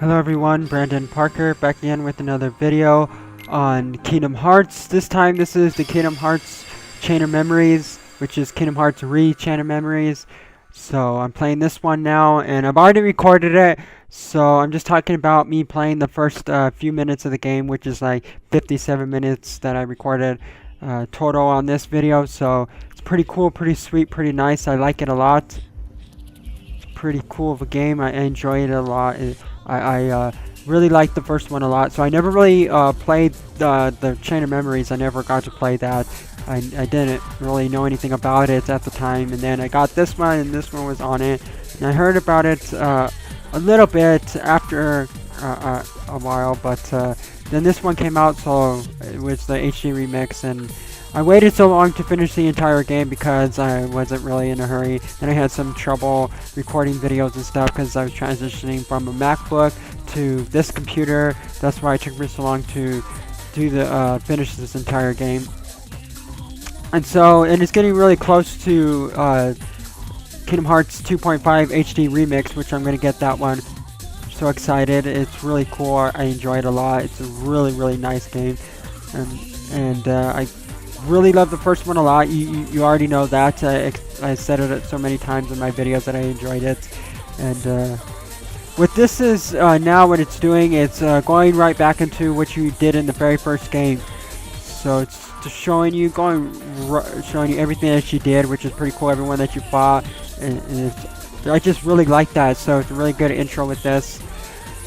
Hello everyone, Brandon Parker back again with another video on Kingdom Hearts. This time this is the Kingdom Hearts Chain of Memories, which is Kingdom Hearts Chain of Memories. So I'm playing this one now, and I've already recorded it, so I'm just talking about me playing the first few minutes of the game, which is like 57 minutes that I recorded total on this video. So it's pretty cool, pretty sweet, pretty nice. I like it a lot. Pretty cool of a game. I enjoy it a lot. I really liked the first one a lot. So I never really played the Chain of Memories. I never got to play that. I didn't really know anything about it at the time, and then I got this one, and this one was on it, and I heard about it a little bit after a while, but then this one came out, so it was the HD remix, and I waited so long to finish the entire game because I wasn't really in a hurry, and I had some trouble recording videos and stuff because I was transitioning from a MacBook to this computer. That's why it took me so long to do finish this entire game. And so, and it's getting really close to Kingdom Hearts 2.5 HD Remix, which I'm going to get that one. I'm so excited. It's really cool. I enjoy it a lot. It's a really, really nice game. And I really love the first one a lot. You already know that. I said it so many times in my videos that I enjoyed it. And what this is now, what it's doing, it's going right back into what you did in the very first game. So it's just showing you everything that you did, which is pretty cool. Everyone that you fought, and I just really like that. So it's a really good intro with this.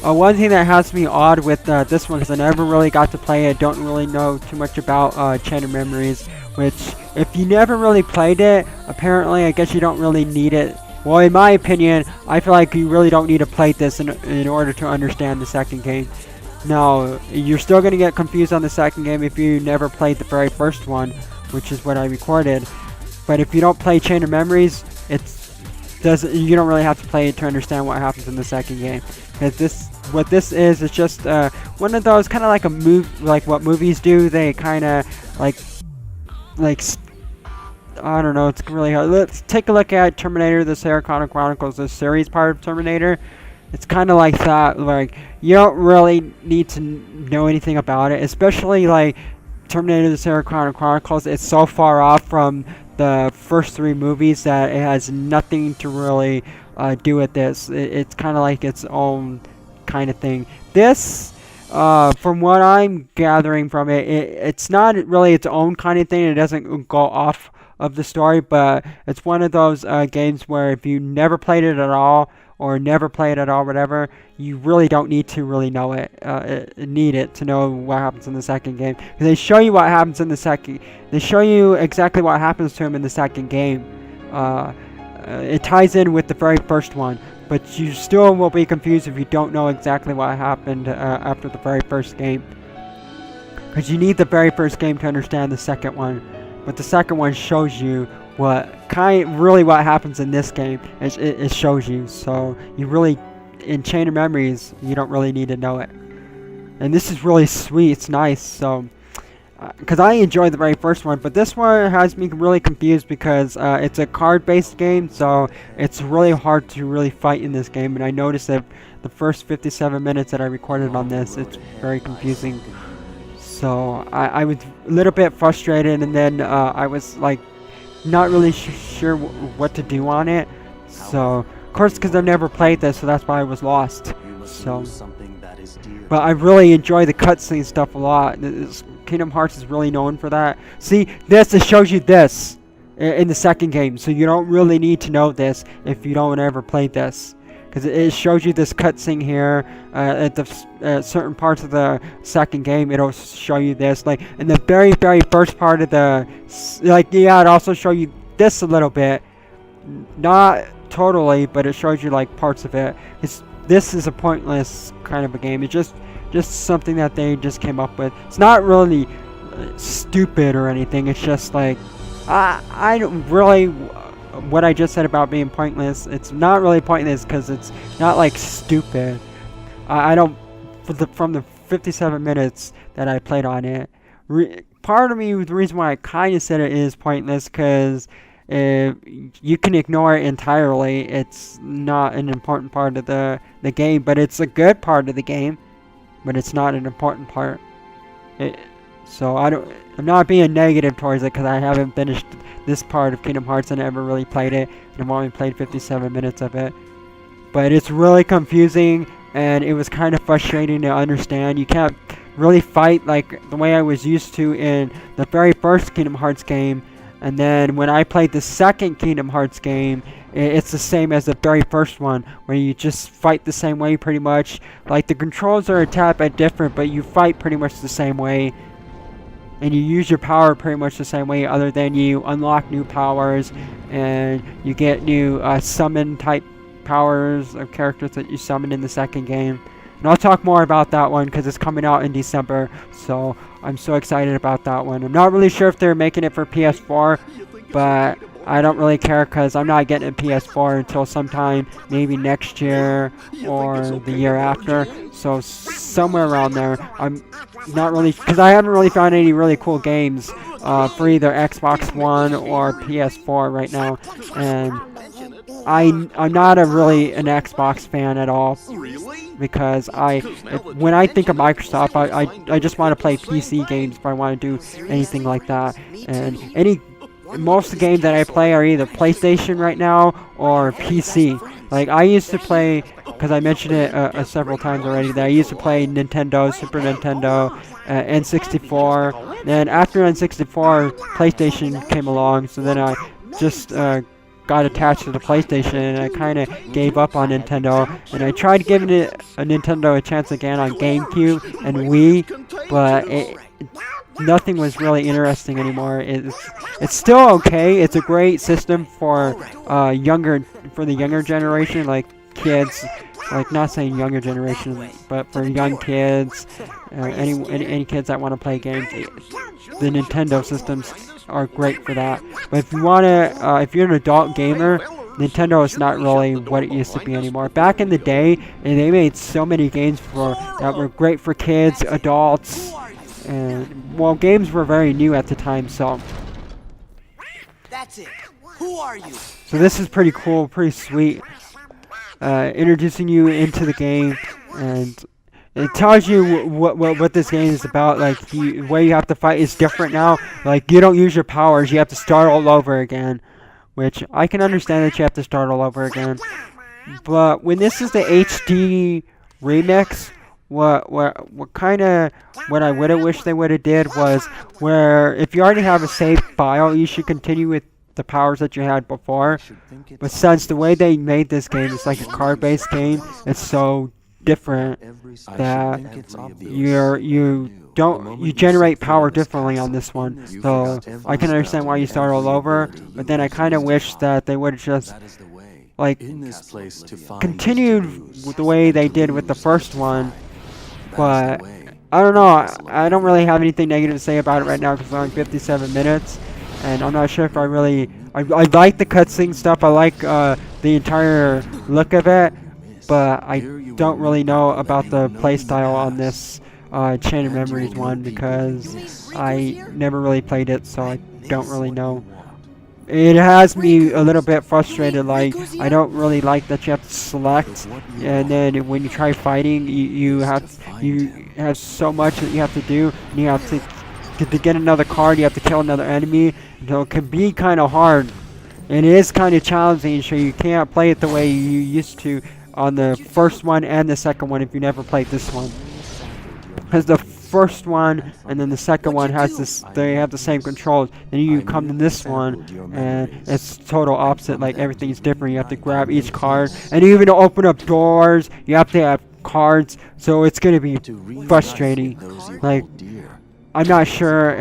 One thing that has me odd with this one, because I never really got to play it, don't really know too much about Chain of Memories, which if you never really played it, apparently I guess you don't really need it. Well, in my opinion, I feel like you really don't need to play this in order to understand the second game. Now, you're still going to get confused on the second game if you never played the very first one, which is what I recorded. But if you don't play Chain of Memories, you don't really have to play it to understand what happens in the second game. Because what this is just one of those kind of like a move, like what movies do. They kind of like I don't know. It's really hard. Let's take a look at Terminator: The Sarah Connor Chronicles, the series part of Terminator. It's kind of like that. Like, you don't really need to know anything about it, especially like Terminator: The Sarah Connor Chronicles. It's so far off from the first three movies that it has nothing to really do with this. It's kind of like its own kind of thing. This, from what I'm gathering from it, it's not really its own kind of thing. It doesn't go off of the story, but it's one of those games where if you never played it at all, or never play it at all, whatever, you really don't need to really know it, need it to know what happens in the second game. They show you what happens in the second, they show you exactly what happens to him in the second game. It ties in with the very first one, but you still will be confused if you don't know exactly what happened after the very first game. Because you need the very first game to understand the second one, but the second one shows you what happens in this game. It shows you, so you really, in Chain of Memories, you don't really need to know it. And this is really sweet. It's nice. So because I enjoyed the very first one, but this one has me really confused because it's a card-based game, so it's really hard to really fight in this game. And I noticed that the first 57 minutes that I recorded on this, it's very confusing. So I was a little bit frustrated, and then I was like not really sure what to do on it. So of course, because I've never played this, so that's why I was lost. So, but I really enjoy the cutscene stuff a lot. Kingdom Hearts is really known for that. See, it shows you this in the second game, so you don't really need to know this if you don't ever play this, because it shows you this cutscene here at the certain parts of the second game. It'll show you this, like in the very first part of the, it also show you this a little bit, not totally, but it shows you like parts of it. This is a pointless kind of a game. It's just something that they just came up with. It's not really stupid or anything. It's just like I don't really, what I just said about being pointless, it's not really pointless because it's not like stupid. I don't, from the 57 minutes that I played on it, part of me, the reason why I kind of said it is pointless, because you can ignore it entirely. It's not an important part of the game, but it's a good part of the game, but it's not an important part. So I'm not being negative towards it because I haven't finished this part of Kingdom Hearts and never really played it, and I've only played 57 minutes of it. But it's really confusing, and it was kind of frustrating to understand. You can't really fight like the way I was used to in the very first Kingdom Hearts game, and then when I played the second Kingdom Hearts game, it's the same as the very first one, where you just fight the same way pretty much. Like the controls are a tad bit different, but you fight pretty much the same way. And you use your power pretty much the same way, other than you unlock new powers and you get new summon type powers of characters that you summon in the second game. And I'll talk more about that one because it's coming out in December, so I'm so excited about that one. I'm not really sure if they're making it for PS4, but I don't really care because I'm not getting a PS4 until sometime maybe next year or the year after. So somewhere around there. I'm not really, because I haven't really found any really cool games for either Xbox One or PS4 right now, and I'm not really an Xbox fan at all, because when I think of Microsoft, I just want to play PC games if I want to do anything like that. And most of the games that I play are either PlayStation right now or PC. Like I used to play, because I mentioned it several times already, that I used to play Nintendo, Super Nintendo, N64. Then after N64, PlayStation came along, so then I just got attached to the PlayStation, and I kind of gave up on Nintendo. And I tried giving a Nintendo a chance again on GameCube and Wii, but nothing was really interesting anymore. It's still okay. It's a great system for the younger generation, like kids. Like, not saying younger generation, but for young kids, any kids that want to play games, the Nintendo systems are great for that. But if you're an adult gamer, Nintendo is not really what it used to be anymore. Back in the day, they made so many games that were great for kids, adults, and well, games were very new at the time. So that's it. Who are you? So this is pretty cool, pretty sweet. Introducing you into the game, and it tells you what this game is about. Like the way you have to fight is different now. Like you don't use your powers, you have to start all over again, which I can understand that you have to start all over again. But when this is the HD remix, what I would have wished they would have did was where if you already have a saved file, you should continue with the powers that you had before. But since the way they made this game is like a card-based game, it's so different that you generate power differently on this one. So I can understand why you start all over, but then I kind of wish that they would have just like continued with the way they did with the first one. But I don't know. I don't really have anything negative to say about it right now because it's only 57 minutes. And I'm not sure if I like the cutscene stuff. I like the entire look of it, but I don't really know about the playstyle on this Chain of Memories one because I never really played it, so I don't really know. It has me a little bit frustrated. Like I don't really like that you have to select, and then when you try fighting, you have so much that you have to do, and you have to get another card, you have to kill another enemy. So it can be kind of hard, and it is kind of challenging, so you can't play it the way you used to on the first one and the second one if you never played this one. Because the first one and then the second one they have the same controls. Then you come to this one and it's total opposite. Like everything's different. You have to grab each card, and even to open up doors, you have to have cards. So it's gonna be frustrating. Like I'm not sure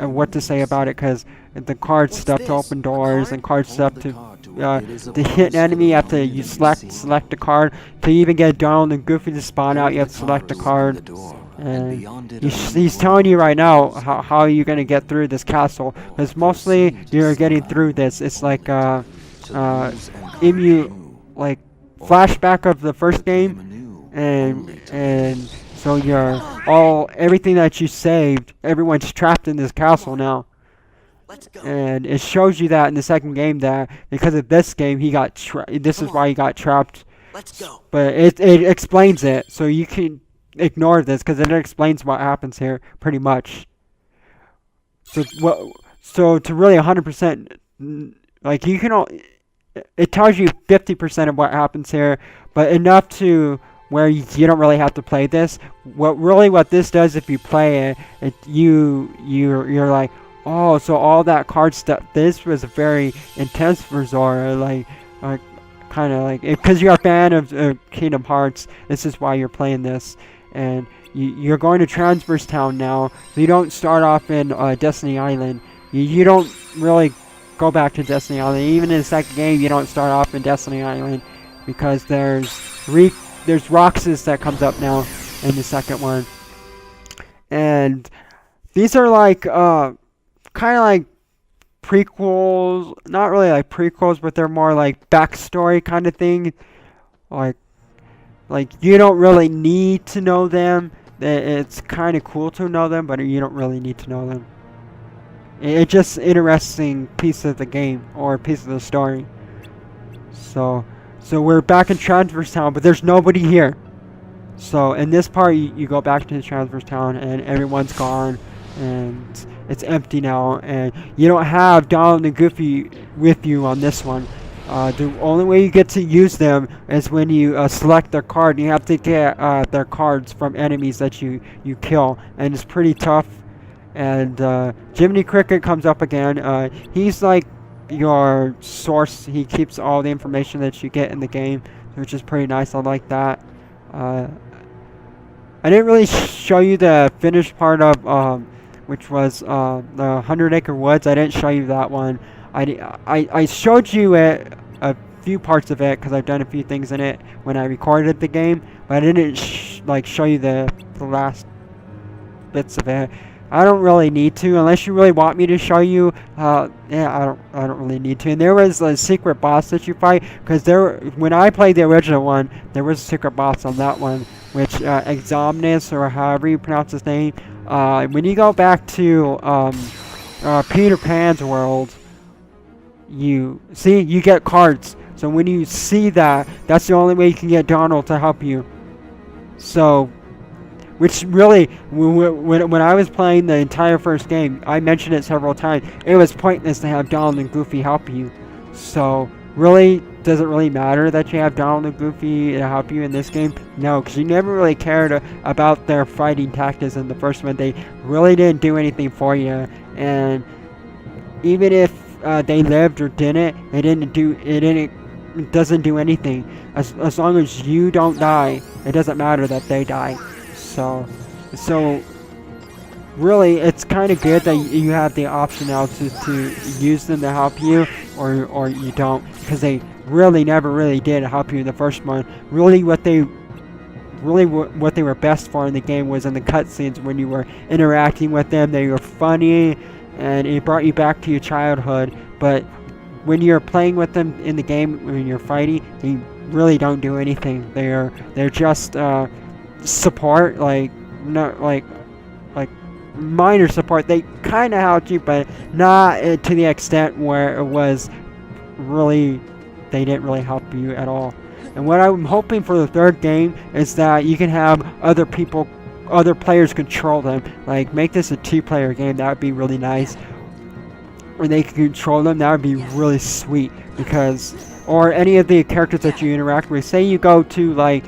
what to say about it because the card stuff to open doors and card stuff to hit an enemy after you select a card. To even get Donald and Goofy to spawn out, you have to select a card. And he's telling you right now how you're going to get through this castle. Because mostly you're getting through this. It's like flashback of the first game. And so everything that you saved, everyone's trapped in this castle now. Let's go. And it shows you that in the second game that because of this game he got this is why he got trapped. Let's go. But it explains it, so you can ignore this because it explains what happens here pretty much. So to really 100%, like you can it tells you 50% of what happens here, but enough to where you don't really have to play this. What this does if you play it, you're like, oh, so all that card stuff. This was very intense for Zora, like kind of like because you're a fan of Kingdom Hearts. This is why you're playing this, and you're going to Transverse Town now. So you don't start off in Destiny Island. You don't really go back to Destiny Island. Even in the second game, you don't start off in Destiny Island because there's Roxas that comes up now in the second one, and these are like kind of like prequels, not really like prequels, but they're more like backstory kind of thing. Like you don't really need to know them. It's kind of cool to know them, but you don't really need to know them. It's just interesting piece of the game or piece of the story. So we're back in Transverse Town, but there's nobody here. So in this part, you go back to Transverse Town, and everyone's gone, and it's empty now, and you don't have Donald and Goofy with you on this one. The only way you get to use them is when you select their card. You have to get their cards from enemies that you kill, and it's pretty tough. And Jiminy Cricket comes up again. He's like your source. He keeps all the information that you get in the game, which is pretty nice. I like that. I didn't really show you the finished part of which was the 100 Acre Woods. I didn't show you that one. I showed you it, a few parts of it, because I've done a few things in it when I recorded the game, but I didn't show you the last bits of it. I don't really need to, unless you really want me to show you. Yeah, I don't really need to. And there was a secret boss that you fight, because when I played the original one, there was a secret boss on that one, which Exomnus, or however you pronounce his name. When you go back to Peter Pan's world, you get cards. So when you see that, that's the only way you can get Donald to help you. So, which really, when I was playing the entire first game, I mentioned it several times, it was pointless to have Donald and Goofy help you. So, really, does it really matter that you have Donald and Goofy to help you in this game? No, because you never really cared about their fighting tactics in the first one. They really didn't do anything for you. And even if they lived or didn't, it doesn't do anything. As long as you don't die, it doesn't matter that they die. So really, it's kind of good that you have the option now to use them to help you, or you don't, because they really never really did help you in the first one. Really, what they were best for in the game was in the cutscenes when you were interacting with them. They were funny, and it brought you back to your childhood. But when you're playing with them in the game, when you're fighting, they really don't do anything. They're just support, like minor support. They kind of helped you, but not to the extent where it was really, they didn't really help you at all. And what I'm hoping for the third game is that you can have other players control them. Like, make this a 2-player game. That would be really nice. When they can control them, that would be really sweet. Or any of the characters that you interact with. Say you go to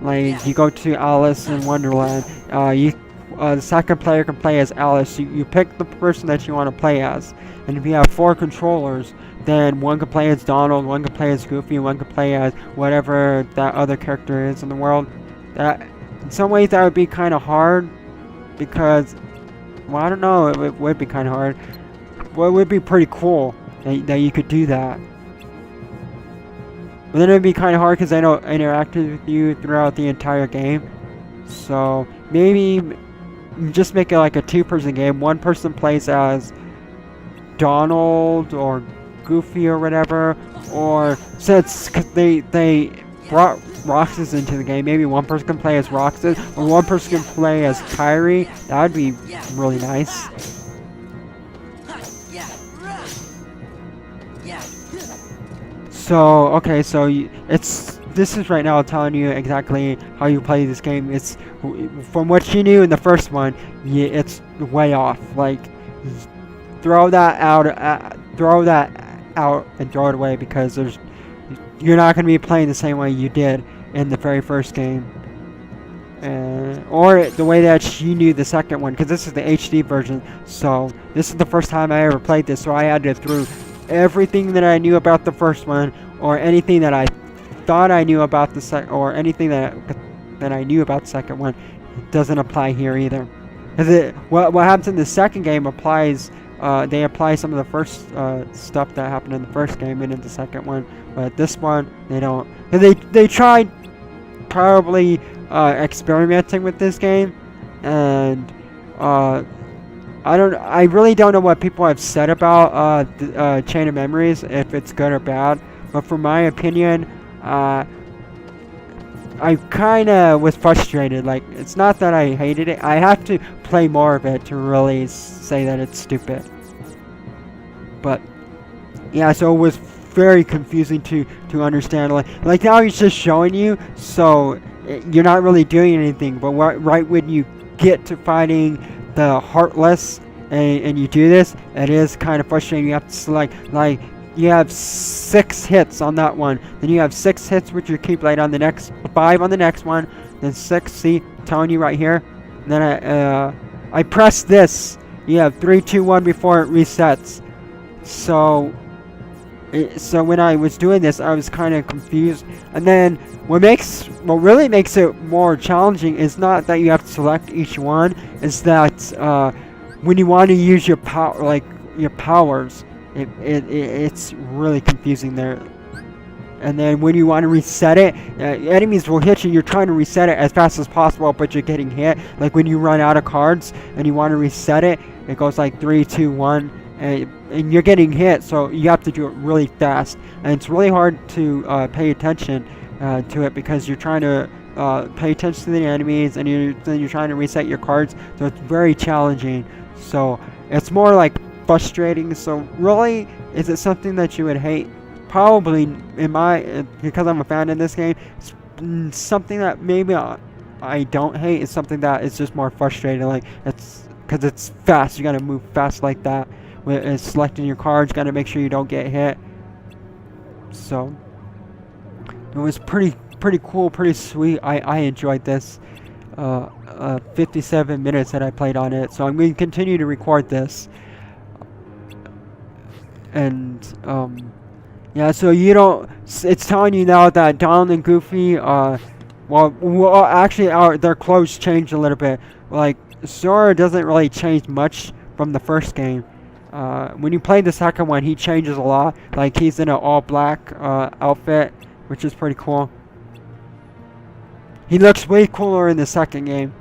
you go to Alice in Wonderland. The second player can play as Alice. You pick the person that you want to play as. And if you have 4 controllers, then one can play as Donald, one can play as Goofy, one can play as whatever that other character is in the world. That, in some ways, that would be kind of hard, because, well, I don't know, it would be kind of hard. Well, it would be pretty cool that you could do that. But then it would be kind of hard because I don't interact with you throughout the entire game. So maybe just make it like a 2-person game. One person plays as Donald or Goofy or whatever. Or since they brought Roxas into the game, maybe one person can play as Roxas or one person can play as Kyrie. That would be really nice. So okay, so this is right now telling you exactly how you play this game. It's from what you knew in the first one. Yeah, it's way off. Like throw that out, and throw it away because you're not going to be playing the same way you did in the very first game. Or the way that you knew the second one, because this is the HD version. So this is the first time I ever played this, so I had to throw everything that I knew about the first one, or anything that I thought I knew about the second, or anything that I knew about the second one. It doesn't apply here either. Because what happens in the second game applies. They apply some of the first stuff that happened in the first game into the second one, but this one they don't. They tried probably experimenting with this game, and I really don't know what people have said about Chain of Memories, if it's good or bad. But from my opinion, I kind of was frustrated. Like, it's not that I hated it. I have to play more of it to really say that it's stupid. But yeah, so it was very confusing to understand. Like now he's just showing you, so you're not really doing anything. But right when you get to fighting the Heartless and you do this, it is kind of frustrating. You have to select, like, you have 6 hits on that one, then you have 6 hits with your Keyblade on the next, 5 on the next one, then 6. See, telling you right here. And then I press this. You have 3, 2, 1 before it resets. So when I was doing this, I was kind of confused. And then what really makes it more challenging is not that you have to select each one, is that when you want to use your powers, it's really confusing there. And then when you want to reset it, enemies will hit you. You're trying to reset it as fast as possible, but you're getting hit. Like when you run out of cards and you want to reset it, it goes like 3, 2, 1. And you're getting hit, so you have to do it really fast, and it's really hard to pay attention to it, because you're trying to pay attention to the enemies, and then you're trying to reset your cards, so it's very challenging. So it's more like frustrating. So really, is it something that you would hate? Probably, because I'm a fan in this game, it's something that maybe I don't hate. It's something that is just more frustrating. Like, it's because it's fast. You gotta move fast like that. With selecting your cards, gotta make sure you don't get hit. So it was pretty cool, pretty sweet. I enjoyed this 57 minutes that I played on it. So I'm going to continue to record this. And yeah, so it's telling you now that Donald and Goofy well actually their clothes changed a little bit. Like, Sora doesn't really change much from the first game. When you play the second one, he changes a lot. Like, he's in an all-black outfit, which is pretty cool. He looks way cooler in the second game.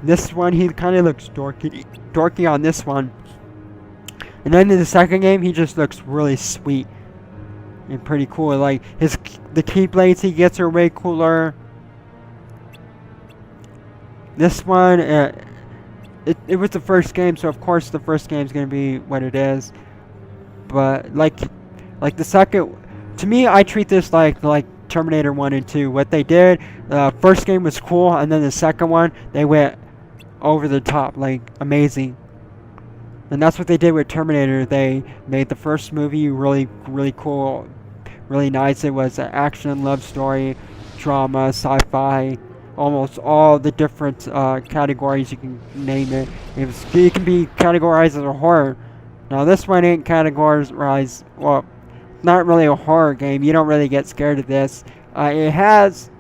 This one, he kind of looks dorky on this one. And then in the second game, he just looks really sweet and pretty cool. Like, the Keyblades he gets are way cooler. This one, it was the first game, so of course the first game is going to be what it is. But like the second, to me, I treat this like Terminator 1 and 2. What they did, first game was cool, and then the second one, they went over the top, like amazing. And that's what they did with Terminator. They made the first movie really cool, really nice. It was an action, love story, drama, sci-fi. Almost all the different categories you can name it. It can be categorized as a horror. Now this one ain't categorized, well, not really a horror game. You don't really get scared of this. It has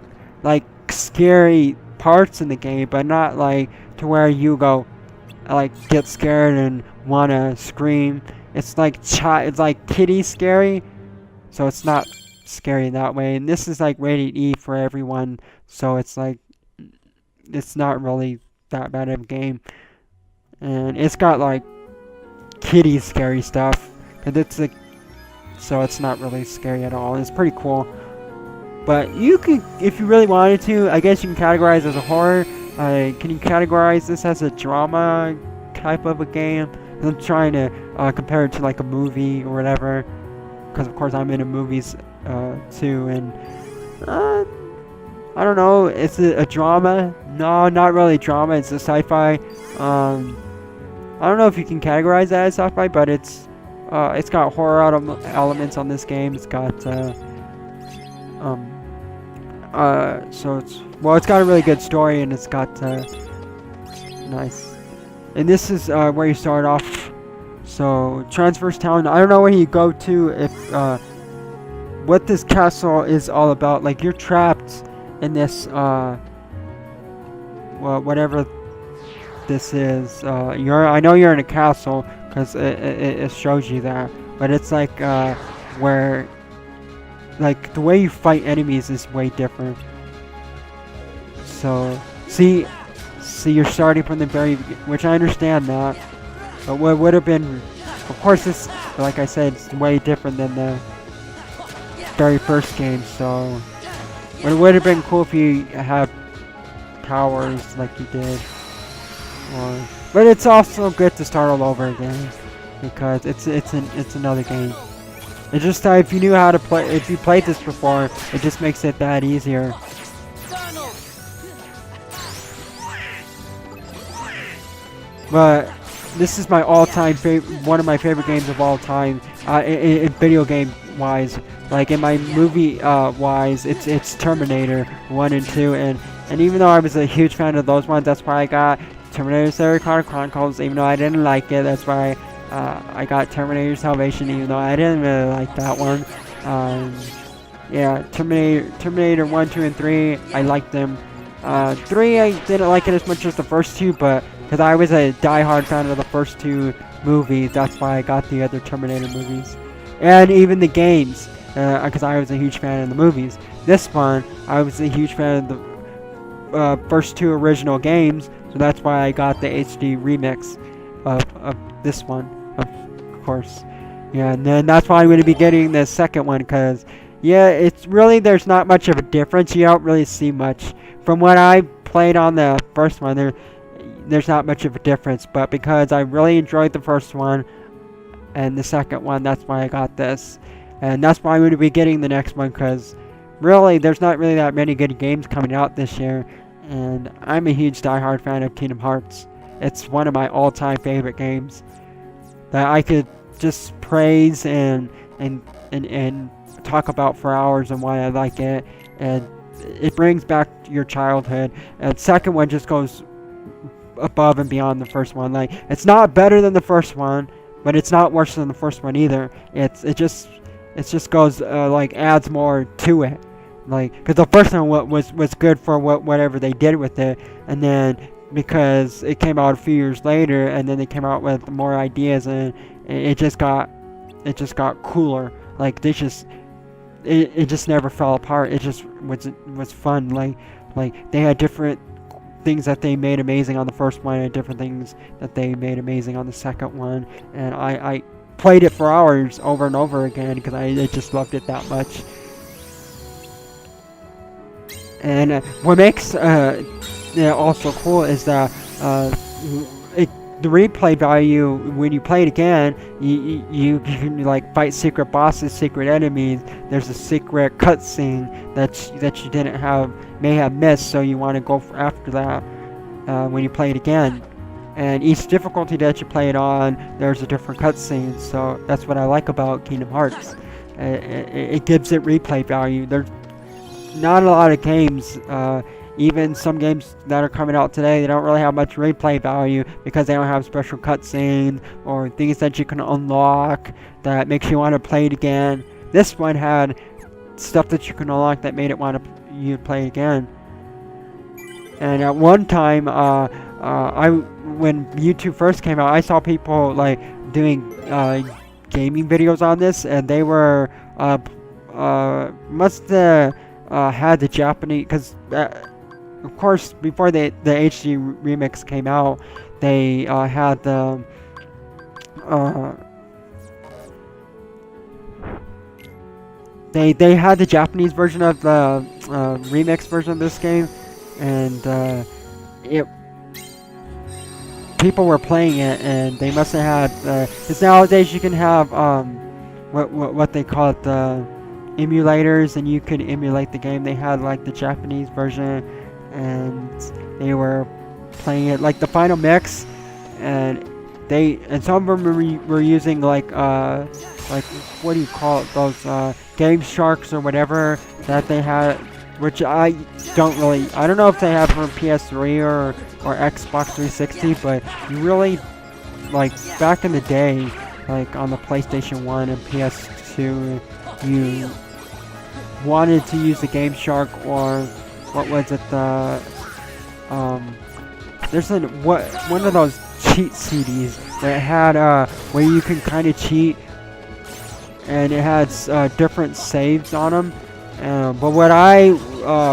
like scary parts in the game, but not like to where you go like get scared and wanna scream. It's like kiddie scary, so it's not scary that way. And this is like rated E for everyone, so it's like it's not really that bad of a game. And it's got like kiddie scary stuff, and it's like, so it's not really scary at all. It's pretty cool. But you can, if you really wanted to, I guess you can categorize as a horror. Can you categorize this as a drama type of a game? I'm trying to compare it to like a movie or whatever, because of course I'm into movies 2, and I don't know. It's a drama. No, not really drama. It's a sci-fi. I don't know if you can categorize that as sci-fi, but it's got horror elements on this game. It's got it's got a really good story, and it's got nice. And this is where you start off. So Transverse Town. I don't know where you go to if what this castle is all about. Like, you're trapped in this whatever this is. I know you're in a castle because it shows you that, but it's like where, like, the way you fight enemies is way different. So see, you're starting from the very, which I understand that, but what would have been, of course, this, like I said, it's way different than the very first game. So it would have been cool if you had powers like you did. But it's also good to start all over again because it's another game. It's just if you knew how to play, if you played this before, it just makes it that easier. But this is my all-time favorite, one of my favorite games of all time, in video game wise. Like in my movie wise, it's Terminator 1 and 2, and even though I was a huge fan of those ones, that's why I got Terminator Sarah Connor Chronicles. Even though I didn't like it, that's why I got Terminator Salvation. Even though I didn't really like that one. Yeah, Terminator 1, 2, and 3, I liked them. 3, I didn't like it as much as the first two, but because I was a die-hard fan of the first two movies, that's why I got the other Terminator movies. And even the games, because I was a huge fan of the movies. This one, I was a huge fan of the first two original games, so that's why I got the HD remix of this one, of course. Yeah, and then that's why I'm going to be getting the second one, because, yeah, it's really, there's not much of a difference. You don't really see much. From what I played on the first one, there's not much of a difference, but because I really enjoyed the first one and the second one, that's why I got this. And that's why I'm going to be getting the next one, because really, there's not really that many good games coming out this year, and I'm a huge die-hard fan of Kingdom Hearts. It's one of my all-time favorite games that I could just praise and talk about for hours and why I like it, and it brings back your childhood. And second one just goes above and beyond the first one. Like, it's not better than the first one, but it's not worse than the first one either. It just goes like adds more to it. Like, because the first one was good for whatever they did with it, and then because it came out a few years later, and then they came out with more ideas, and it just got cooler. Like, it just never fell apart. It just was fun. Like they had different things that they made amazing on the first one, and different things that they made amazing on the second one. And I played it for hours over and over again because I just loved it that much. And what makes also cool is that the replay value, when you play it again, you can like fight secret bosses, secret enemies. There's a secret cutscene that you may have missed, so you want to go after that when you play it again. And each difficulty that you play it on, there's a different cutscene. So that's what I like about Kingdom Hearts. It gives it replay value. There's not a lot of games, even some games that are coming out today, they don't really have much replay value because they don't have special cutscenes or things that you can unlock that makes you want to play it again. This one had stuff that you can unlock that made it want you to play it again. And at one time, when YouTube first came out, I saw people like doing gaming videos on this, and they were must have had the Japanese, because of course before the HD remix came out, they had the they had the Japanese version of the remix version of this game, and people were playing it, and they must have had because nowadays you can have what they call it, emulators, and you could emulate the game. They had like the Japanese version, and they were playing it like the final mix, and some of them were using like what do you call it, those Game Sharks or whatever that they had, which I don't know if they have for PS3 or Xbox 360, but you really, like back in the day, like on the PlayStation 1 and PS2, you wanted to use the Game Shark, or what was it, there's one of those cheat CDs that had where you can kind of cheat, and it has different saves on them. But what I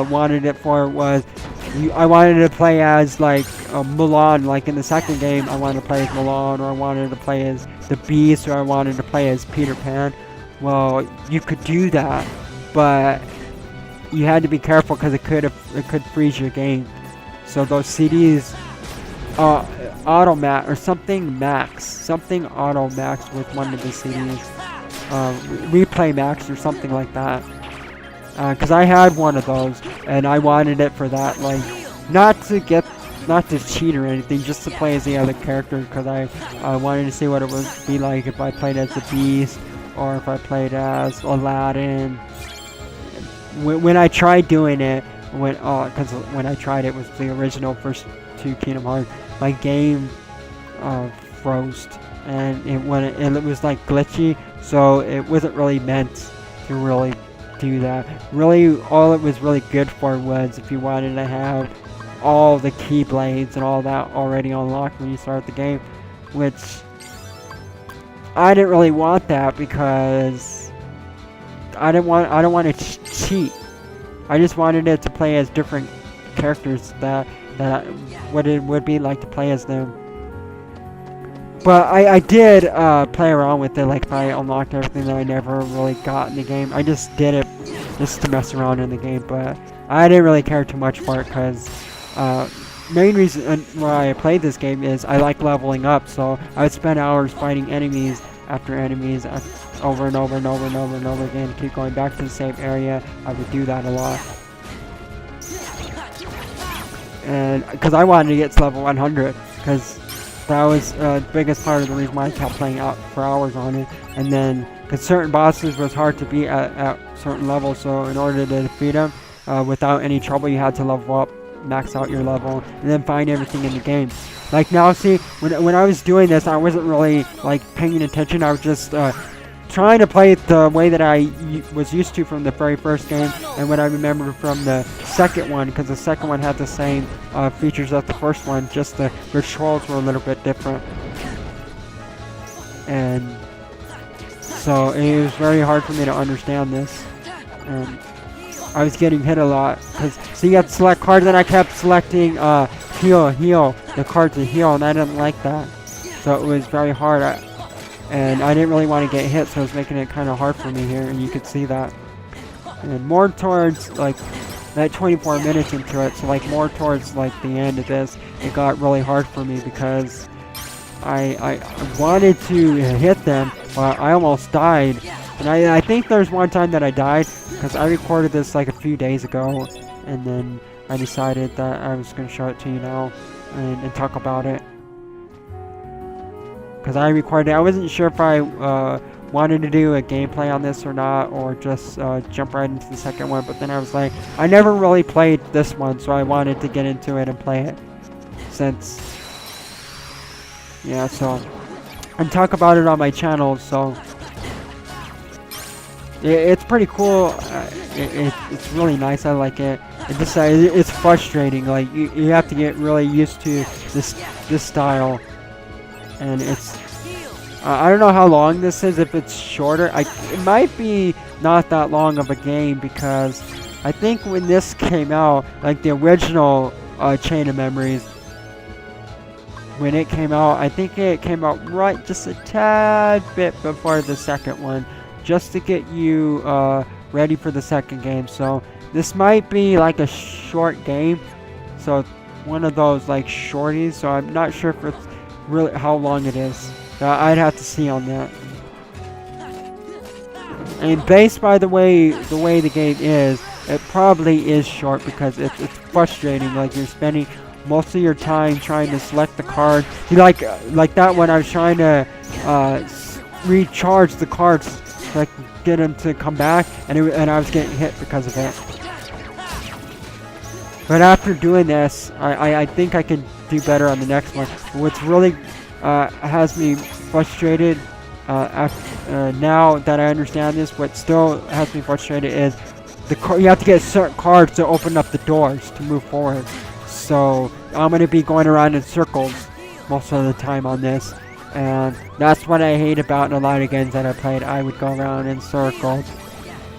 wanted it for was I wanted to play as like Mulan, like in the second game I wanted to play as Mulan, or I wanted to play as the Beast, or I wanted to play as Peter Pan. Well, you could do that, but you had to be careful because it could freeze your game. So those CDs, Automat or something Auto Max with one of the CDs, Replay Max or something like that. Because I had one of those, and I wanted it for that, like not to cheat or anything, just to play as the other character, because I wanted to see what it would be like if I played as the Beast, or if I played as Aladdin. When I tried doing it, because when I tried it was the original first two Kingdom Hearts, my game froze, and it was like glitchy, so it wasn't really meant to really do that. Really, all it was really good for was if you wanted to have all the keyblades and all that already unlocked when you start the game, which I didn't really want that, because I don't want to cheat. I just wanted it to play as different characters, that what it would be like to play as them. But I did play around with it, like if I unlocked everything that I never really got in the game. I just did it just to mess around in the game, but I didn't really care too much for it, because main reason why I played this game is I like leveling up, so I would spend hours fighting enemies after enemies over and over and over and over and over again, keep going back to the same area. I would do that a lot. And because I wanted to get to level 100, because that was the biggest part of the reason why I kept playing out for hours on it. And then, because certain bosses was hard to beat at certain levels, so in order to defeat them without any trouble, you had to level up, max out your level, and then find everything in the game. Like now, see, when I was doing this, I wasn't really like paying attention. I was just trying to play it the way that I was used to from the very first game, and what I remember from the second one, because the second one had the same features as the first one, just the controls were a little bit different. And so it was very hard for me to understand this, and I was getting hit a lot, because so you have to select cards, and I kept selecting heal, the card to heal, and I didn't like that, so it was very hard. And I didn't really want to get hit, so it was making it kind of hard for me here, and you could see that. And more towards like that 24 minutes into it, so like more towards like the end of this, it got really hard for me, because I wanted to hit them, but I almost died. And I think there's one time that I died, because I recorded this like a few days ago, and then I decided that I was going to show it to you now and talk about it. Because I recorded it. I wasn't sure if I wanted to do a gameplay on this or not, or just jump right into the second one, but then I was like, I never really played this one, so I wanted to get into it and play it, since, yeah, so, and talk about it on my channel, so, it's pretty cool. It's really nice. I like it. It's frustrating, like, you have to get really used to this style. And it's, I don't know how long this is, if it's shorter. It might be not that long of a game, because I think when this came out, like the original Chain of Memories, when it came out, I think it came out right just a tad bit before the second one, just to get you ready for the second game. So this might be like a short game, so one of those like shorties, so I'm not sure if it's really how long it is. I'd have to see on that. And based by the way the game is, it probably is short because it's frustrating. Like you're spending most of your time trying to select the card. Like that when I was trying to recharge the cards so I could get them to come back, and I was getting hit because of it. But after doing this, I think I can do better on the next one. What's really has me frustrated now that I understand this, what still has me frustrated is you have to get certain cards to open up the doors to move forward. So I'm going to be going around in circles most of the time on this, and that's what I hate about in a lot of games that I played. I would go around in circles,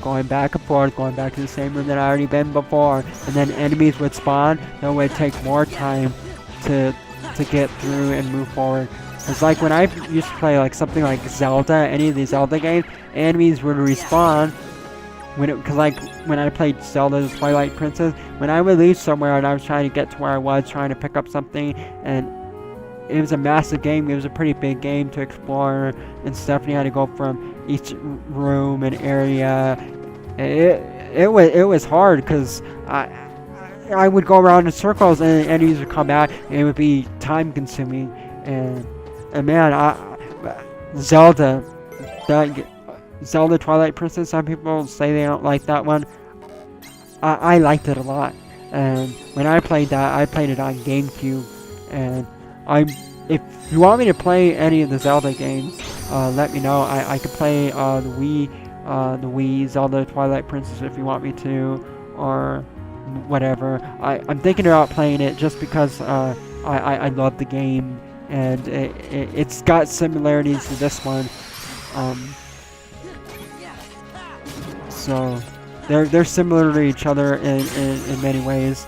going back and forth, going back to the same room that I already been before, and then enemies would spawn. That would take more time to get through and move forward. It's like when I used to play like something like Zelda, any of these Zelda games, enemies would respawn. Because like when I played Zelda the Twilight Princess, when I would leave somewhere and I was trying to get to where I was, trying to pick up something, and it was a massive game, it was a pretty big game to explore and stuff, and you had to go from each room and area. It was hard because I would go around in circles and enemies would come back, and it would be time consuming. And man, Zelda Twilight Princess, some people say they don't like that one. I liked it a lot, and when I played that, I played it on GameCube. And if you want me to play any of the Zelda games, let me know. I could play the Wii Zelda Twilight Princess if you want me to, or whatever. I'm thinking about playing it just because I love the game, and it's got similarities to this one. So they're similar to each other in many ways.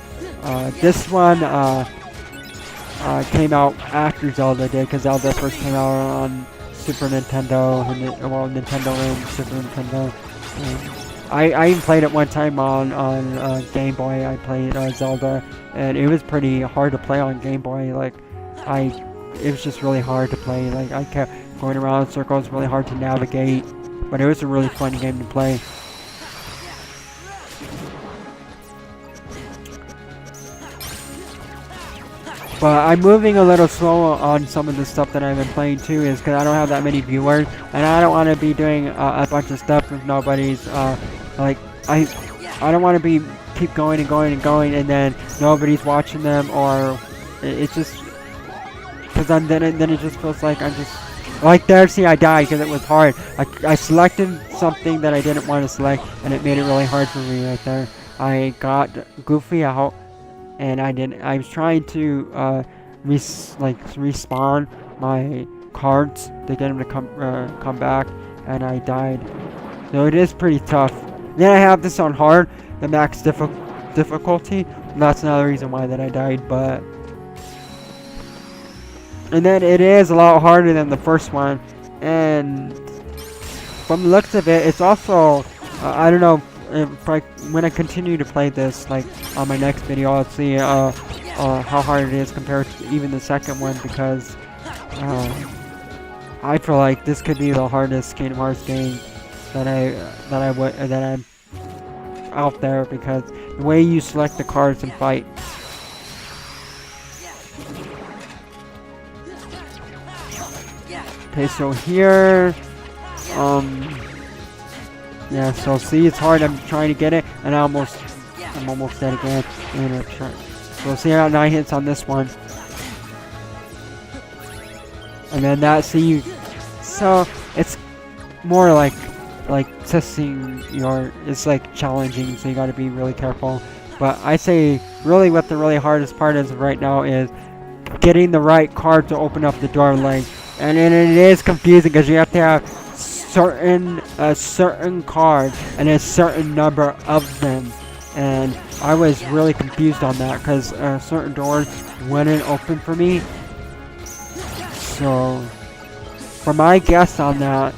This one came out after Zelda did, because Zelda first came out on Super Nintendo, Nintendo and Super Nintendo. I even played it one time on Game Boy. I played Zelda, and it was pretty hard to play on Game Boy. Like it was just really hard to play. Like I kept going around in circles, really hard to navigate, but it was a really fun game to play. But I'm moving a little slow on some of the stuff that I've been playing too, is because I don't have that many viewers, and I don't want to be doing a bunch of stuff if nobody's like I don't want to keep going and going and going, and then nobody's watching them, or it's just because then it just feels like I'm just like there. See, I died because it was hard. I selected something that I didn't want to select, and it made it really hard for me right there. I got Goofy out. And I was trying to respawn my cards to get them to come back, and I died. So it is pretty tough. Then I have this on hard, the max difficulty. And that's another reason why that I died. And then it is a lot harder than the first one. And from the looks of it, it's also I don't know. When I continue to play this, like on my next video, I'll see how hard it is compared to even the second one, because I feel like this could be the hardest Kingdom Hearts game that I'm out there, because the way you select the cards and fight. Okay, so here, yeah, so see, it's hard. I'm trying to get it, and I'm almost dead again. So see, I got 9 hits on this one, and then that. See, so it's more like testing your. It's like challenging, so you got to be really careful. But I say, really, what the really hardest part is right now is getting the right card to open up the door, like, and it is confusing because you have to have a certain card and a certain number of them, and I was really confused on that because certain doors wouldn't open for me. So for my guess on that,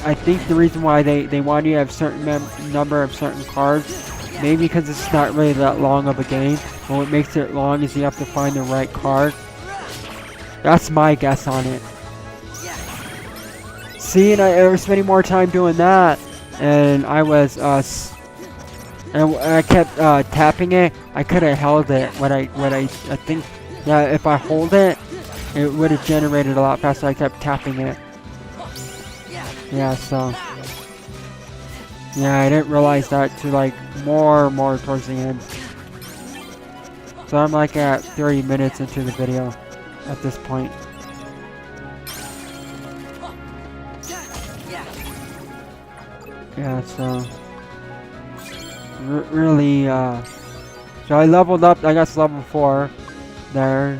I think the reason why they want you to have certain number of certain cards, maybe because it's not really that long of a game, but what makes it long is you have to find the right card. That's my guess on it. See, and I was spending more time doing that, and I was and I kept tapping it. I could have held it. I think, yeah, if I hold it, it would have generated a lot faster. I kept tapping it. Yeah, so yeah, I didn't realize that to like more towards the end. So I'm like at 30 minutes into the video at this point. Yeah, so really, so I leveled up. I got to level 4 there.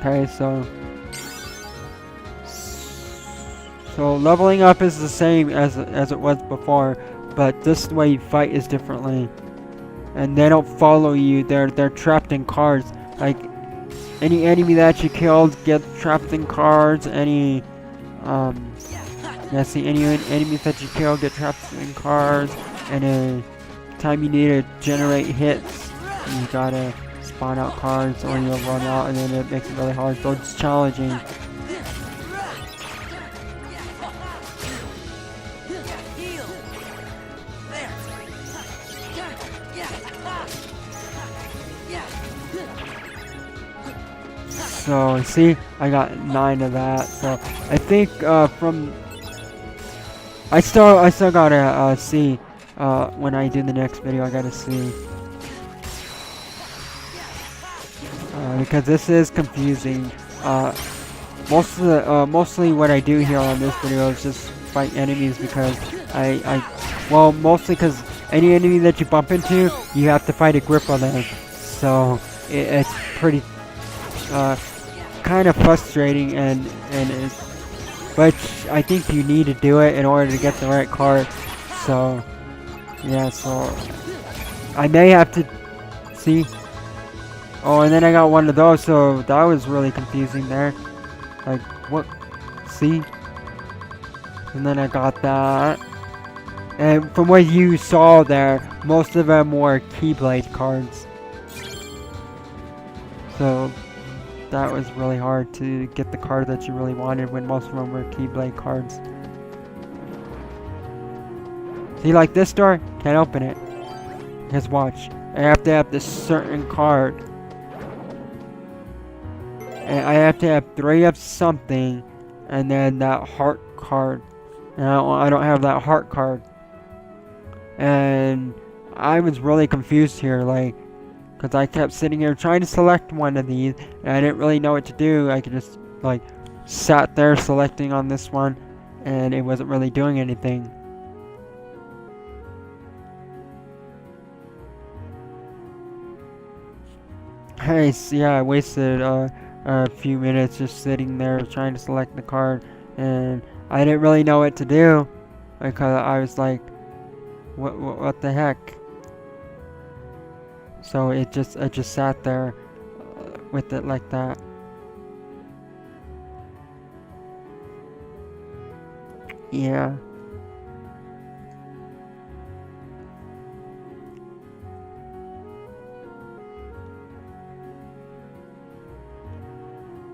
Okay, so leveling up is the same as it was before, but this way you fight is differently, and they don't follow you. They're trapped in cars. Like any enemy that you killed gets trapped in cars. Any see, any enemies that you kill get trapped in cars, and any time you need to generate hits, you gotta spawn out cars or you'll run out, and then it makes it really hard. So it's challenging. So see, I got 9 of that. So I think from I still gotta see when I do the next video. I gotta see because this is confusing. Mostly what I do here on this video is just fight enemies, because well, mostly because any enemy that you bump into, you have to fight a grip on them. So it's pretty kind of frustrating, and but I think you need to do it in order to get the right card. So yeah, so I may have to see. Oh, and then I got one of those, so that was really confusing there. Like, what? See? And then I got that. And from what you saw there, most of them were Keyblade cards. So that was really hard to get the card that you really wanted when most of them were Keyblade cards. See, like this door, can't open it. Just watch. I have to have this certain card. And I have to have 3 of something, and then that heart card. And I don't have that heart card. And I was really confused here, like, because I kept sitting here trying to select one of these, and I didn't really know what to do. I could just, like, sat there selecting on this one, and it wasn't really doing anything. Hey, yeah, I wasted a few minutes just sitting there trying to select the card, and I didn't really know what to do, because I was like, what the heck? So I just sat there with it like that. Yeah.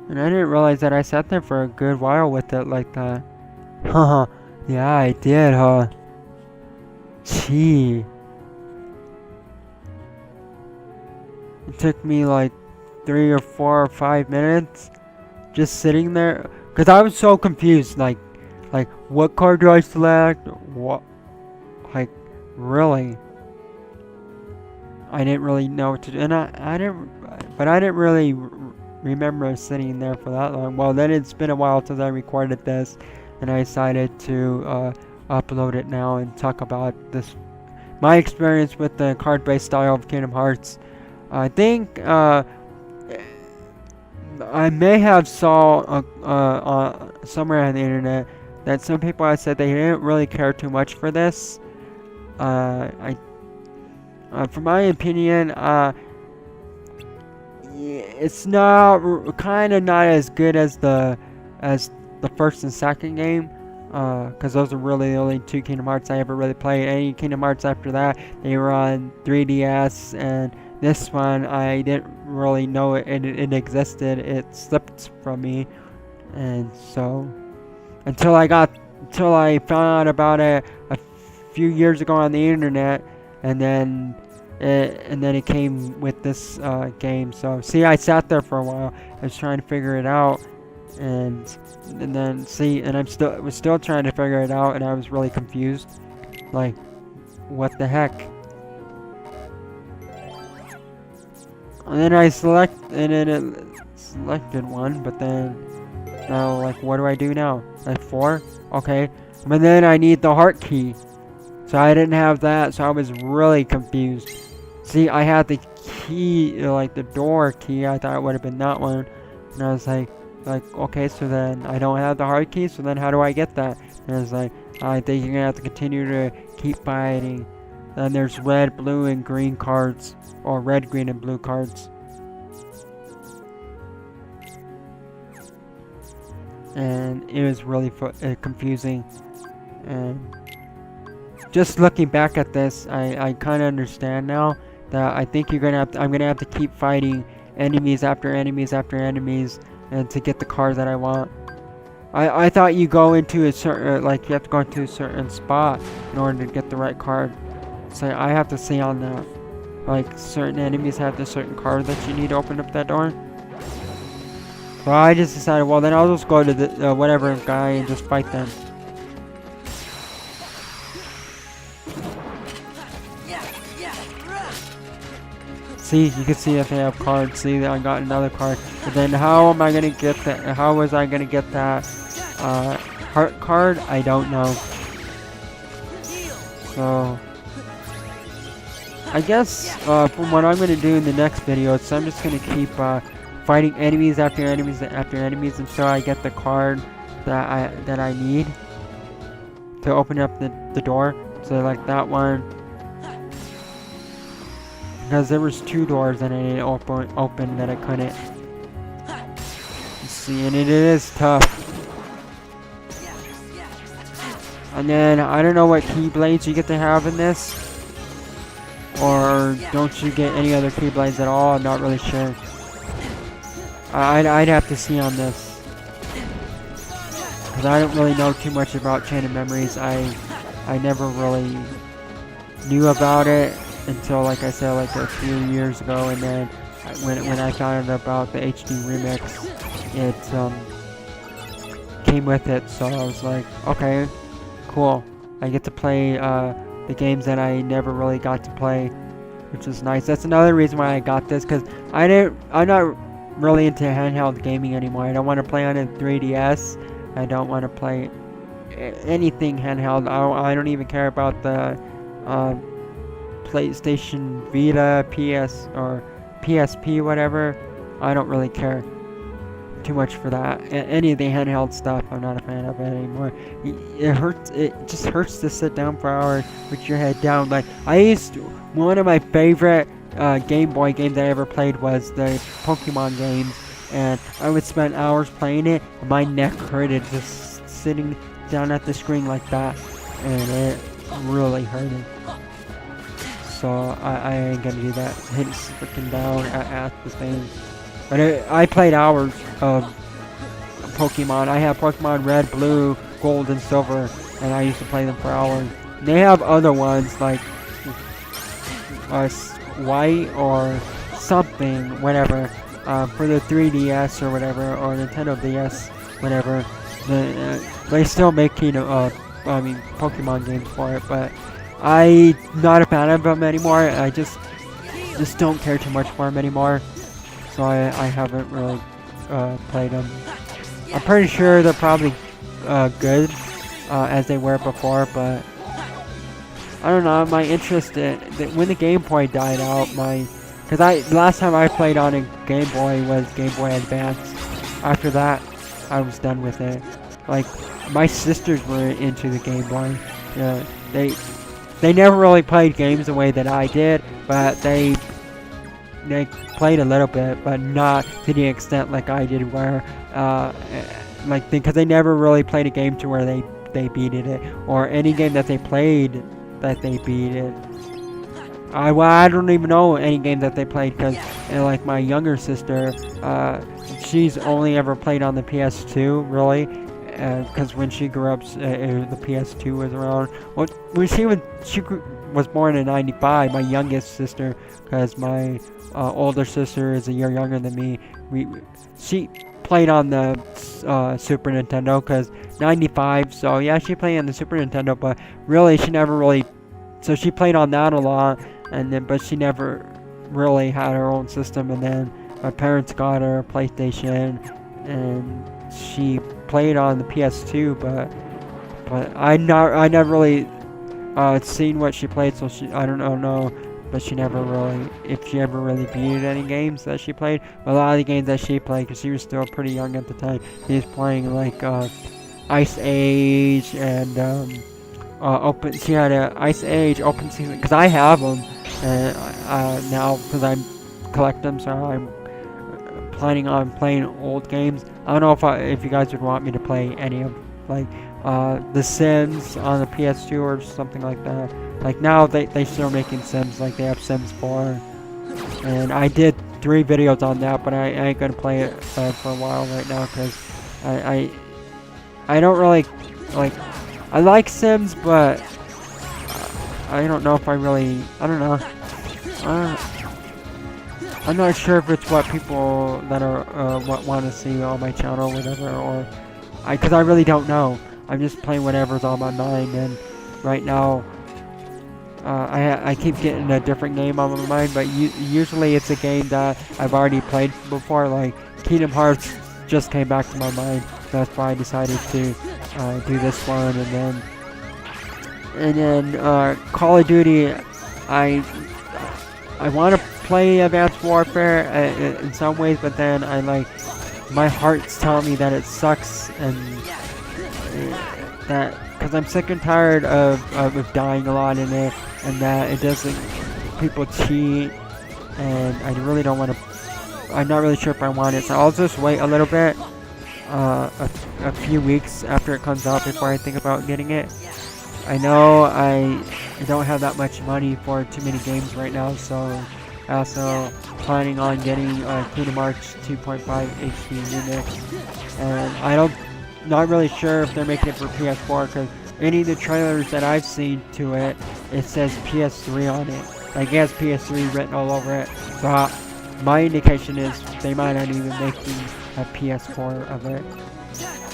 And I didn't realize that I sat there for a good while with it like that. Haha, yeah, I did, huh? Gee. It took me like 3 or 4 or 5 minutes just sitting there, because I was so confused, like what card do I select? What, like, really? I didn't really know what to do, and I didn't really remember sitting there for that long. Well, then it's been a while since I recorded this, and I decided to upload it now and talk about this, my experience with the card-based style of Kingdom Hearts. I think I may have saw somewhere on the internet that some people have said they didn't really care too much for this. For my opinion, it's not kind of not as good as the first and second game, because those are really the only 2 Kingdom Hearts I ever really played. Any Kingdom Hearts after that, they were on 3DS, and this one I didn't really know it existed. It slipped from me, and so until I found out about it a few years ago on the internet, and then it came with this game. So see, I sat there for a while. I was trying to figure it out, and then see, and I was still trying to figure it out, and I was really confused. Like, what the heck? And then it selected one, but then now, like, what do I do now? Like 4? Okay. But then I need the heart key. So I didn't have that, so I was really confused. See, I had the key, like the door key. I thought it would have been that one. And I was like, okay, so then I don't have the heart key, so then how do I get that? And I was like, I think you're gonna have to continue to keep fighting. Then there's red, blue, and green cards. Or red, green, and blue cards. And it was really confusing. And just looking back at this, I kind of understand now that I think I'm gonna have to keep fighting enemies after enemies after enemies, and to get the card that I want. I thought you go into a certain, like, you have to go into a certain spot in order to get the right card. So I have to see on that. Like, certain enemies have the certain card that you need to open up that door. So I just decided, well, then I'll just go to the whatever guy and just fight them. See, you can see if they have cards. See, that I got another card. But then how am I gonna get that? How was I gonna get that heart card? I don't know. So I guess from what I'm gonna do in the next video, so I'm just gonna keep fighting enemies after enemies after enemies until I get the card that I need to open up the door. So like that one. Because there was 2 doors that I needed to open that I couldn't. Let's see, and it is tough. And then I don't know what keyblades you get to have in this, or don't you get any other keyblades at all? I'm not really sure. I'd have to see on this, because I don't really know too much about Chain of Memories. I never really knew about it until, like I said, like a few years ago, and then when I found out about the HD remix, it came with it. So I was like, okay, cool. I get to play the games that I never really got to play, which is nice. That's another reason why I got this, because I'm not really into handheld gaming anymore. I don't want to play on a 3DS. I don't want to play anything handheld. I don't even care about the PlayStation Vita, PS, or PSP, whatever. I don't really care too much for that. Any of the handheld stuff, I'm not a fan of it anymore. It hurts. It just hurts to sit down for hours with your head down. Like, one of my favorite Game Boy games I ever played was the Pokemon games, and I would spend hours playing it, and my neck hurted just sitting down at the screen like that, and it really hurted. So I ain't gonna do that. Hitting freaking down at the thing. But I played hours of Pokemon. I have Pokemon Red, Blue, Gold, and Silver, and I used to play them for hours. And they have other ones like White or something, whatever, for the 3DS or whatever, or Nintendo DS, whatever. They still make Pokemon games for it, but I'm not a fan of them anymore. I just don't care too much for them anymore. So I haven't really played them. I'm pretty sure they're probably good as they were before, but I don't know. My interest when the Game Boy died out, because last time I played on a Game Boy was Game Boy Advance. After that, I was done with it. Like, my sisters were into the Game Boy. They never really played games the way that I did, but they played a little bit, but not to the extent like I did, where because they never really played a game to where they beat it, or any game that they played that they beat it. I don't even know any game that they played, because like my younger sister, she's only ever played on the PS2, really, because when she grew up, the PS2 was around. Well, when was born in '95, my youngest sister, because my older sister is a year younger than me. She played on the Super Nintendo, because '95. So yeah, she played on the Super Nintendo, but really she never really. So she played on that a lot, but she never really had her own system. And then my parents got her a PlayStation, and she played on the PS2, but I never really seen what she played, so I don't know, but she never really, if she ever really beat any games that she played. But a lot of the games that she played, because she was still pretty young at the time, she was playing like Ice Age and she had a Ice Age open season, because I have them, and now, because I collect them, so I'm planning on playing old games. I don't know if you guys would want me to play any of, like, The Sims on the PS2 or something like that. Like, now they still making Sims, like they have Sims 4. And I did 3 videos on that, but I ain't gonna play it for a while right now, because I don't really, like, I like Sims, but I don't know if I really, I don't know. I'm not sure if it's what people that are want to see on my channel or whatever, or because I really don't know. I'm just playing whatever's on my mind, and right now I keep getting a different game on my mind, but usually it's a game that I've already played before. Like Kingdom Hearts just came back to my mind, so that's why I decided to do this one, and then Call of Duty. I want to play Advanced Warfare in some ways, but then my heart's telling me that it sucks, and that because I'm sick and tired of dying a lot in it, and that it doesn't, people cheat, and I really don't want to. I'm not really sure if I want it, so I'll just wait a little bit, a few weeks after it comes out before I think about getting it. I know I don't have that much money for too many games right now, so I also planning on getting Kingdom Hearts 2.5 HD Remix, and not really sure if they're making it for PS4, because any of the trailers that I've seen to it, it says PS3 on it. Like it has PS3 written all over it. So my indication is they might not even making a PS4 of it,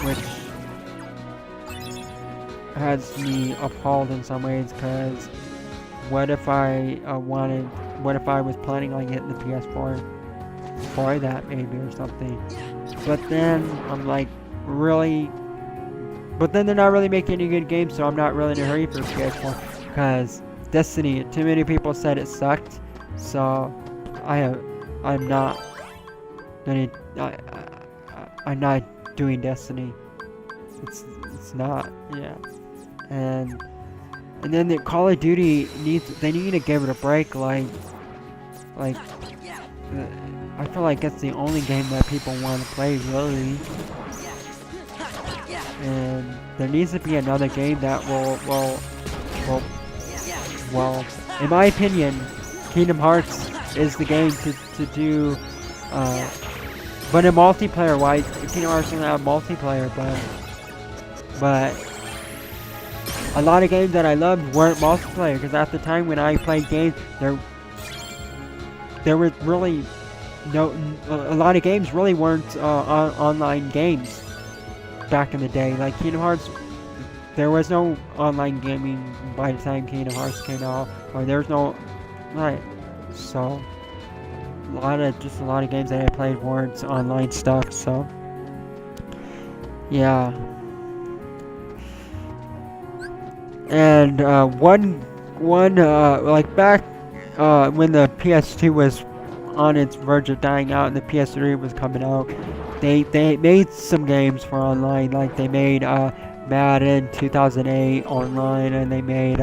which has me appalled in some ways, because what if I was planning on getting the PS4 for that maybe or something, but then I'm like, really, but then they're not really making any good games, so I'm not really in a hurry for PS4, because Destiny, too many people said it sucked, so I'm not doing Destiny. It's not, yeah. And then the Call of Duty they need to give it a break, like I feel like it's the only game that people want to play, really. And there needs to be another game that will, in my opinion, Kingdom Hearts is the game to do, but in multiplayer wise, Kingdom Hearts doesn't have multiplayer, but a lot of games that I loved weren't multiplayer, because at the time when I played games, there were really a lot of games really weren't online games back in the day. Like Kingdom Hearts, there was no online gaming by the time Kingdom Hearts came out, or there was no, right, so a lot of games that I played weren't online stuff, so yeah. And like back when the PS2 was on its verge of dying out and the PS3 was coming out, they made some games for online. Like they made Madden 2008 online, and they made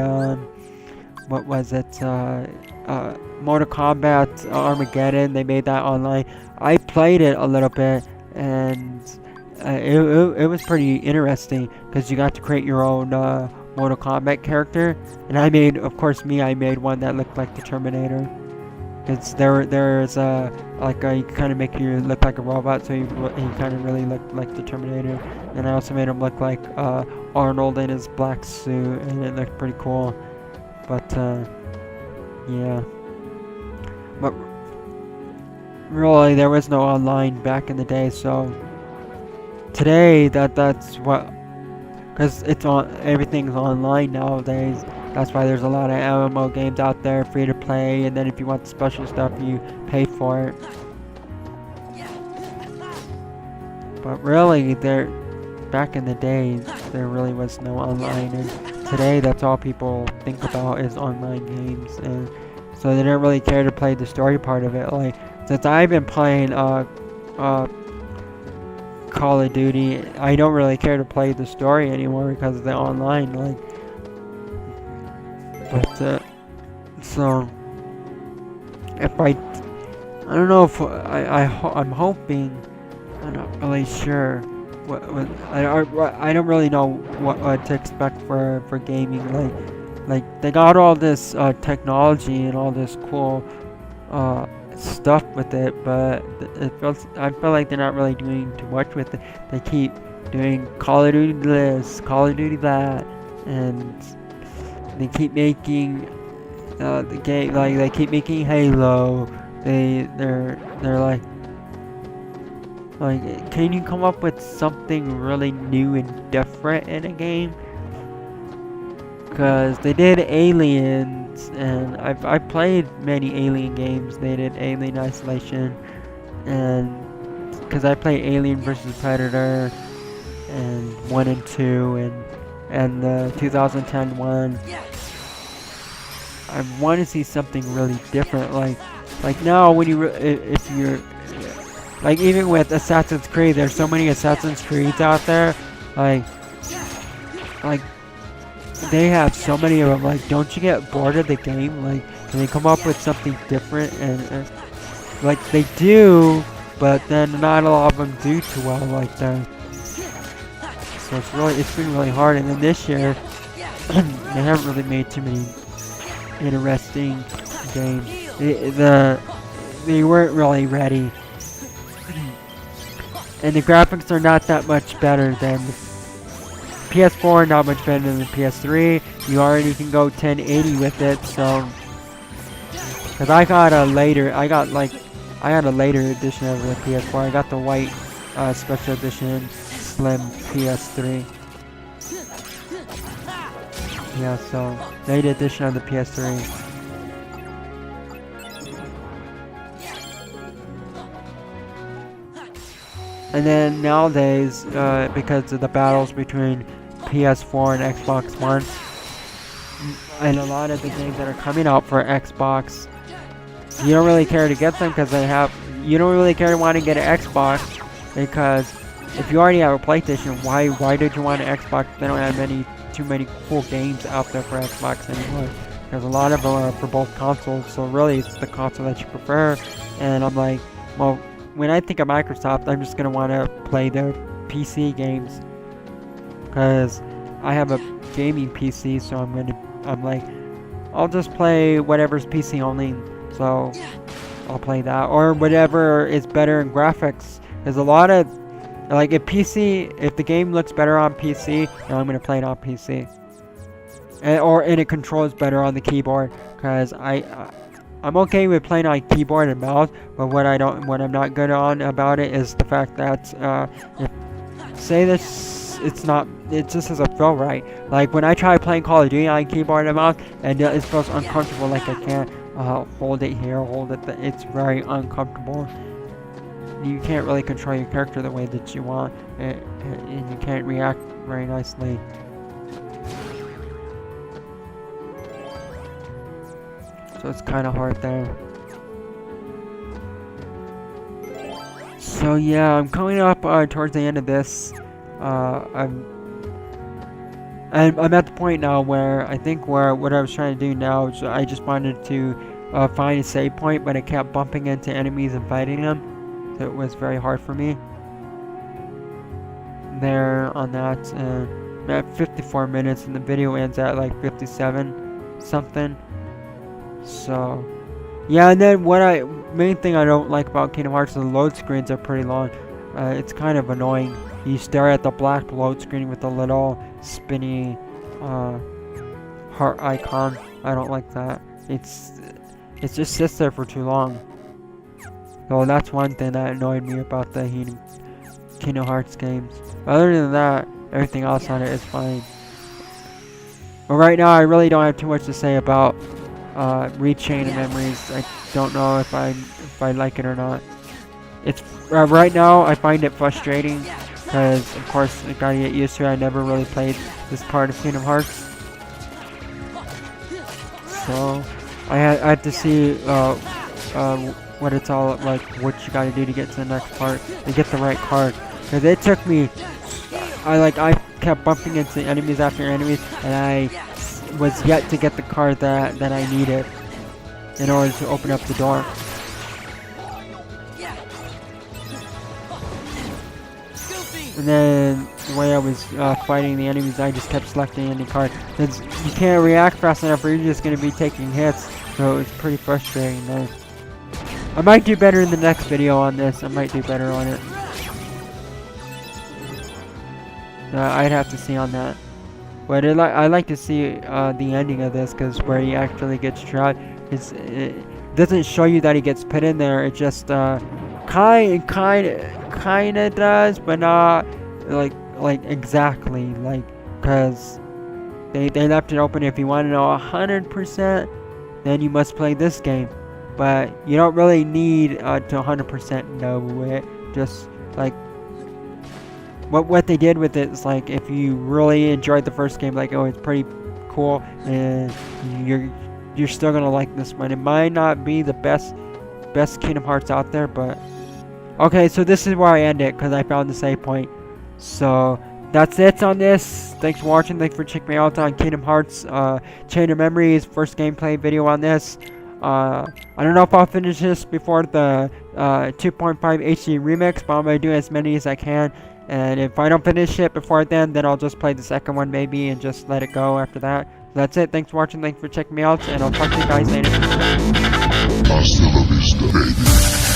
what was it, Mortal Kombat Armageddon. They made that online. I played it a little bit, and it was pretty interesting, because you got to create your own Mortal Kombat character, and I made one that looked like the Terminator, Cause there's like you kind of make you look like a robot, so you kind of really look like the Terminator. And I also made him look like Arnold in his black suit, and it looked pretty cool. But yeah, but really there was no online back in the day, so today that's what, because it's on, everything's online nowadays. That's why there's a lot of MMO games out there, free to play, and then if you want the special stuff, you pay for it. But really, back in the day, there really was no online, and today that's all people think about is online games, and so they don't really care to play the story part of it. Like, since I've been playing Call of Duty, I don't really care to play the story anymore because of the online. Like, but so if I don't know if I'm hoping, I'm not really sure what I don't really know what to expect for gaming. Like they got all this technology and all this cool stuff with it, but I feel like they're not really doing too much with it. They keep doing Call of Duty this, Call of Duty that, and they keep making the game, like they keep making Halo. They're like, can you come up with something really new and different in a game? Because they did Aliens, and I've played many Alien games. They did Alien Isolation, and because I played Alien vs Predator, and 1 and 2, and the 2010 one. I want to see something really different. Like now, when if you're like, even with Assassin's Creed, there's so many Assassin's Creeds out there. Like they have so many of them. Like, don't you get bored of the game? Like, can they come up with something different? And like they do, but then not a lot of them do too well like that. So it's been really hard. And then this year, they haven't really made too many interesting games. They weren't really ready. And the graphics are not that much better than PS4, not much better than the PS3. You already can go 1080 with it, so. Cause I got a later edition of the PS4. I got the white special edition slim PS3. Yeah, so late edition of the PS3. And then nowadays, because of the battles between PS4 and Xbox One, and a lot of the games that are coming out for Xbox, you don't really care to get them because you don't really care to want to get an Xbox, because if you already have a PlayStation, why did you want an Xbox? They don't have too many cool games out there for Xbox anymore. Because a lot of them are for both consoles, so really it's the console that you prefer. And I'm like, well, when I think of Microsoft, I'm just gonna want to play their PC games, because I have a gaming PC, so I'm like, I'll just play whatever's PC only, so I'll play that, or whatever is better in graphics. There's a lot of, like, if the game looks better on PC, then I'm gonna play it on PC, and it controls better on the keyboard, because I'm okay with playing on keyboard and mouse, but what I'm not good on about it is the fact that it just doesn't feel right. Like when I try playing Call of Duty on keyboard and mouse, and it feels uncomfortable. Like I can't hold it here, hold it. It's very uncomfortable. You can't really control your character the way that you want, and you can't react very nicely. So it's kind of hard there. So yeah, I'm coming up towards the end of this. I'm at the point now where I think what I was trying to do now is I just wanted to find a save point, but I kept bumping into enemies and fighting them, so it was very hard for me. There on that, I'm at 54 minutes, and the video ends at like 57 something. So Yeah, and then main thing I don't like about Kingdom Hearts is the load screens are pretty long. It's kind of annoying. You stare at the black load screen with the little spinny heart icon. I don't like that. It just sits there for too long. So that's one thing that annoyed me about the Kingdom Hearts games. Other than that, everything else on it is fine. But right now, I really don't have too much to say about Rechain of Memories. I don't know if I like it or not. It's right now I find it frustrating because of course I gotta get used to it. I never really played this part of Kingdom Hearts, so I had to see what it's all like, what you gotta do to get to the next part to get the right card. Because it took me, I kept bumping into enemies after enemies, and I was yet to get the card that I needed in order to open up the door. And then the way I was fighting the enemies, I just kept selecting any card. Since you can't react fast enough, or you're just going to be taking hits. So it's pretty frustrating there. I might do better in the next video on this. I might do better on it. I'd have to see on that. But I like to see the ending of this, because where he actually gets trapped, it doesn't show you that he gets put in there. It just kind of does, but not like exactly, like, because they left it open. If you want to know 100%, then you must play this game. But you don't really need to 100% know it. Just like what they did with it is, like, if you really enjoyed the first game, like, oh, it's pretty cool, and you're still gonna like this one. It might not be the best Kingdom Hearts out there, but okay, so this is where I end it, because I found the save point. So that's it on this. Thanks for watching. Thanks for checking me out on Kingdom Hearts Chain of Memories, first gameplay video on this. I don't know if I'll finish this before the 2.5 HD remix, but I'm going to do as many as I can. And if I don't finish it before then I'll just play the second one maybe and just let it go after that. So that's it. Thanks for watching. Thanks for checking me out, and I'll talk to you guys later. Hasta la vista, baby.